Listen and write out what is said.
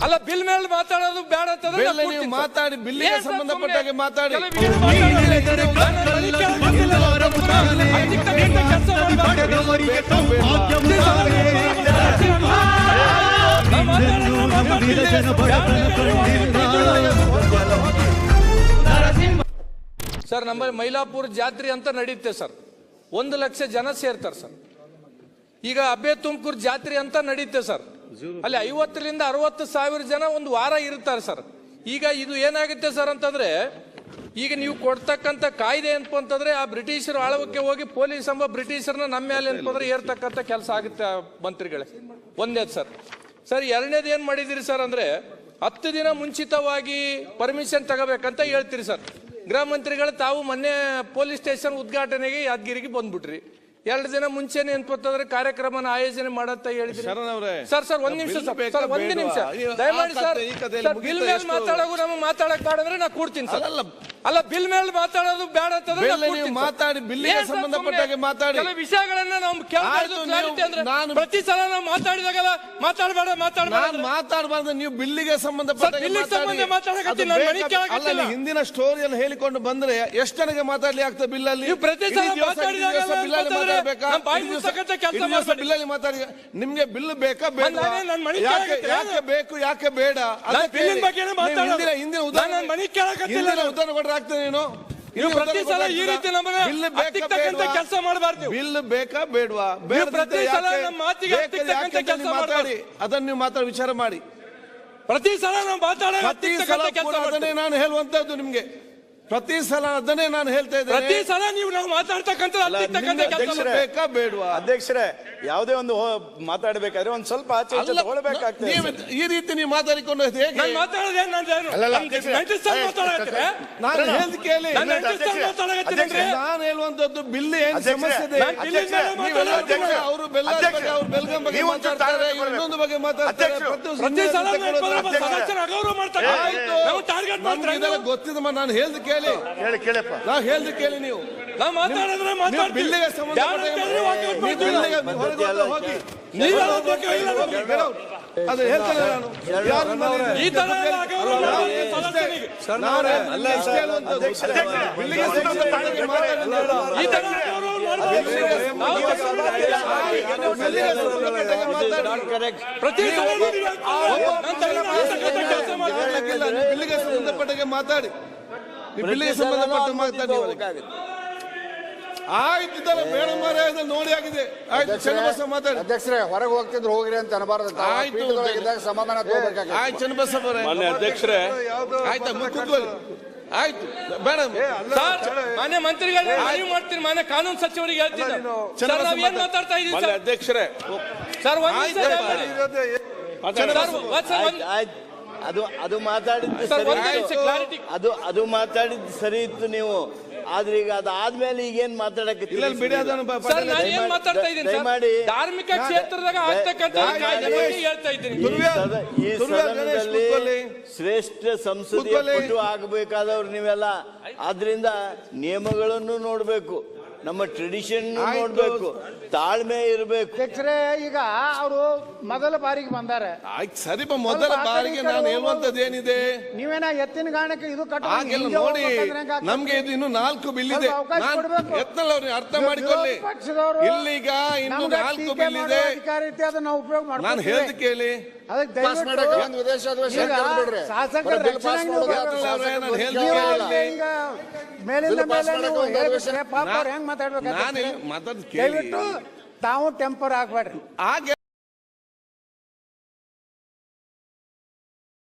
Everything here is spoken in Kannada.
ಅಲ್ಲ ಬಿಲ್ ಮೇಲೆ ಮಾತಾಡೋದು ಬೇಡ ಅಂತಂದ್ರೆ ನೀವು ಮಾತಾಡಿ, ಬಿಲ್ಲಿಗೆ ಸಂಬಂಧಪಟ್ಟ ಹಾಗೆ ಮಾತಾಡಿ. ಸರ್ ನಮ್ಮಲ್ಲಿ ಮೈಲಾಪುರ ಜಾತ್ರೆ ಅಂತ ನಡೆಯುತ್ತೆ ಸರ್, 1 ಲಕ್ಷ ಜನ ಸೇರ್ತಾರೆ ಸರ್. ಈಗ ಅಬ್ಬೆ ತುಮಕೂರು ಜಾತ್ರೆ ಅಂತ ನಡೆಯುತ್ತೆ ಸರ್, ಅಲ್ಲಿ 50ರಿಂದ 60 ಸಾವಿರ ಜನ ಒಂದು ವಾರ ಇರ್ತಾರೆ ಸರ್. ಈಗ ಇದು ಏನಾಗುತ್ತೆ ಸರ್ ಅಂತಂದ್ರೆ, ಈಗ ನೀವು ಕೊಡ್ತಕ್ಕಂಥ ಕಾಯ್ದೆ ಏನಪ್ಪ ಅಂತಂದ್ರೆ ಆ ಬ್ರಿಟಿಷರು ಆಳ್ವಕ್ಕೆ ಹೋಗಿ ಪೊಲೀಸ್ ಎಂಬ ಬ್ರಿಟಿಷರ್ನ ನಮ್ಮ ಮೇಲೆ ಏನಪ್ಪ ಏರ್ತಕ್ಕಂಥ ಕೆಲಸ ಆಗುತ್ತೆ ಮಂತ್ರಿಗಳೇ. ಒಂದೇದು ಸರ್. ಸರ್ ಎರಡನೇದು ಏನ್ ಮಾಡಿದಿರಿ ಸರ್ ಅಂದ್ರೆ 10 ದಿನ ಮುಂಚಿತವಾಗಿ ಪರ್ಮಿಷನ್ ತಗೋಬೇಕಂತ ಹೇಳ್ತೀರಿ ಸರ್. ಗೃಹ ಮಂತ್ರಿಗಳು ತಾವು ಮೊನ್ನೆ ಪೊಲೀಸ್ ಸ್ಟೇಷನ್ ಉದ್ಘಾಟನೆಗೆ ಯಾದಗಿರಿಗೆ ಬಂದ್ಬಿಟ್ರಿ. 2 ದಿನ ಮುಂಚೆನೆ ಏನ್ಪತ್ತಂದ್ರೆ ಕಾರ್ಯಕ್ರಮನ ಆಯೋಜನೆ ಮಾಡಂತ ಹೇಳಿದ್ರಿ ಸರ್. ಒಂದ್ ನಿಮಿಷ ಸರ್, 1 ನಿಮಿಷ ದಯಮಾಡಿ ಸರ್. ಬಿಲ್ ಮೇಲೆ ಮಾತಾಡೋದು ನಮಗೆ ಮಾತಾಡಕ್ ಬೇಡ ಅಂದ್ರೆ ನಾ ಕೂಡ್ತೀನಿ ಸರ್. ಅಲ್ಲ ಬಿಲ್ ಮೇಲೆ ಮಾತಾಡೋದು ಬೇಡ ಅಂತಂದ್ರೆ ಮಾತಾಡಿ, ಬಿಲ್ಲಿಗೆ ಸಂಬಂಧಪಟ್ಟಾಗೆ ಮಾತಾಡಿ. ಕೆಲ ವಿಷಯಗಳನ್ನ ನಾವು ಕ್ಲಾರಿಟಿ ಅಂದ್ರೆ ಪ್ರತಿ ಸಲ ನಾವು ಮಾತಾಡಿದಾಗಲ್ಲ ಮಾತಾಡಬೇಡ ಮಾತಾಡಬಾರ್ದು. ನೀವು ಬಿಲ್ಲಿಗೆ ಸಂಬಂಧಪಟ್ಟ ಹಿಂದಿನ ಸ್ಟೋರಿಯನ್ನು ಹೇಳಿಕೊಂಡು ಬಂದ್ರೆ ಎಷ್ಟು ಜನಕ್ಕೆ ಮಾತಾಡ್ಲಿ ಆಗ್ತದೆ ಬಿಲ್ಲಲ್ಲಿ? ಪ್ರತಿ ಸಲ ಬಿಲ್ಲಲ್ಲಿ ಮಾತಾಡಿ. ನಿಮ್ಗೆ ಬಿಲ್ ಬೇಕಾ ಬೇಡ? ಯಾಕೆ ಬೇಕು ಯಾಕೆ ಬೇಡ? ಹಿಂದಿನ ಉದಾಹರಣೆ ಕೊಟ್ಟರೆ ಆಗ್ತದೆ. ನೀನು ಪ್ರತಿ ಸಲ ಈ ರೀತಿ ಕೆಲಸ ಮಾಡಬಾರ್ದು. ಬಿಲ್ ಬೇಕಾ ಬೇಡವಾ? ಮಾತಾಡಿ, ಅದನ್ನು ನೀವು ಮಾತಾಡಿ ವಿಚಾರ ಮಾಡಿ. ಪ್ರತಿ ಸಲ ನಾವು ಅದನ್ನೇ ನಾನು ಹೇಳುವಂತದ್ದು ನಿಮ್ಗೆ. ಪ್ರತಿ ಸಲ ಅದನ್ನೇ ನಾನು ಹೇಳ್ತಾ ಇದ್ದೇನೆ. ಪ್ರತಿ ಸಲ ನೀವು ನಾವು ಮಾತಾಡ್ತಕ್ಕಂಥ ಬೇಕಾ ಬೇಡವಾ? ಅಧ್ಯಕ್ಷರೇ, ಯಾವುದೇ ಒಂದು ಮಾತಾಡಬೇಕಾದ್ರೆ ಒಂದ್ ಸ್ವಲ್ಪ ಆಚೆ ತಗೊಳ್ಬೇಕಾಗ್ತದೆ. ಈ ರೀತಿ ನೀವು ಮಾತಾಡಿಕೊಂಡು ನಾನು ಹೇಳ್ದು ಕೇಳಿ. ನಾನು ಹೇಳುವಂತದ್ದು ಬಿಲ್ ಏನ್ ಸಮಸ್ಯೆ ಇದೆ. ಅವರು ಬೆಲ್ಗಾಂ ಬಗ್ಗೆ ಮಾತಾಡ್ತಾರೆ, ಇನ್ನೊಂದು ಬಗ್ಗೆ ಮಾತಾಡ್ತಾರೆ. ಗೊತ್ತಿದೆ, ನಾನು ಹೇಳ್ದು ಕೇಳಿ. ನಾ ಹೇಳ್ದು ಕೇಳಿ. ನೀವು ಬಿಲ್ಲಿಗೆ ಸಂಬಂಧಪಟ್ಟ ಹೋಗಿ ಅದು ಹೇಳ್ತೇನೆ ನಾನು. ಬಿಲ್ಲಿಗೆ ಸಂಬಂಧಪಟ್ಟಾಗೆ ಮಾತಾಡಿ. ಬಿಲ್ಲಿಗೆ ಸಂಬಂಧಪಟ್ಟ ಮಾತಾಡಿ. ಆಯ್ತು ಬೇಡ ಮಾರ್ರೆ, ನೋಡಿ ಆಗಿದೆ. ಆಯ್ತು ಚನ್ನಬಸವ ಮಾತಾಡಿ. ಅಧ್ಯಕ್ಷರೇ, ಹೊರಗೆ ಹೋಗ್ತಿದ್ರು ಹೋಗ್ರಿ ಅಂತ ಅನಬಾರದು. ಸಮಾಧಾನ ಆಯ್ತು ಚನ್ನಬಸವ ಅಧ್ಯಕ್ಷರೇ. ಆಯ್ತಾ ಕೂತ್ಕೊಳ್ಳಿ. ಆಯ್ತು ಬೇಡ ಮಾನ್ಯ ಮಂತ್ರಿಗಳು ನೀವು ಮಾಡ್ತೀರಿ. ಮಾನ್ಯ ಕಾನೂನು ಸಚಿವರಿಗೆ ಹೇಳ್ತೀನಿ ಏನ್ ಮಾತಾಡ್ತಾ ಇದ್ದೀವಿ ಅಧ್ಯಕ್ಷರೇ. ಸರ್ ಅದು ಮಾತಾಡಿದ್ದು ಸರಿ ಇತ್ತು ನೀವು. ಆದ್ರೆ ಈಗ ಅದಾದ್ಮೇಲೆ ಈಗೇನ್ ಮಾತಾಡಕ್ಕೆ ಧಾರ್ಮಿಕ ಕ್ಷೇತ್ರದಾಗ ಈ ಸದನದಲ್ಲಿ ಶ್ರೇಷ್ಠ ಸಂಸದೀಯ ಪಟು ಆಗಬೇಕಾದವ್ರು ನೀವೆಲ್ಲ. ಆದ್ರಿಂದ ನಿಯಮಗಳನ್ನು ನೋಡ್ಬೇಕು, ನಮ್ಮ ಟ್ರೆಡಿಷನ್ ನೋಡ್ಬೇಕು, ತಾಳ್ಮೆ ಇರಬೇಕು. ಅಧ್ಯಕ್ಷರೇ, ಈಗ ಅವರು ಮೊದಲ ಬಾರಿಗೆ ಬಂದಾರೆ. ಆಯ್ತು ಸರಿ, ಮೊದಲ ಬಾರಿಗೆ ನಾನು ಹೇಳುವಂತದ್ದು ಏನಿದೆ, ನೀವೇನ ಎತ್ತಿನ ಗಾಣಕ್ಕೆ ಇದು ನೋಡಿ. ನಮ್ಗೆ ಇದು ಇನ್ನು 4 ಬಿಲ್ ಇದೆ. ಅವ್ರಿಗೆ ಅರ್ಥ ಮಾಡಿಕೊಳ್ಳಿ. ಇಲ್ಲೀಗ ಇನ್ನು 4 ಬಿಲ್ ಇದೆ. ಅದನ್ನ ನಾವು ಉಪಯೋಗ ಮಾಡಿ. ನಾನು ಹೇಳ್ದು ಕೇಳಿ. ಮೇಲಿಂದ ಮೇಲೆ ಹೆಂಗ್ ಮಾತಾಡ್ಬೇಕು? ನಾನು ಮಾತಾಡ್ ಕೇಳಿ. ತಾವು ಟೆಂಪರ್ ಆಗ್ಬೇಡ್ರಿ.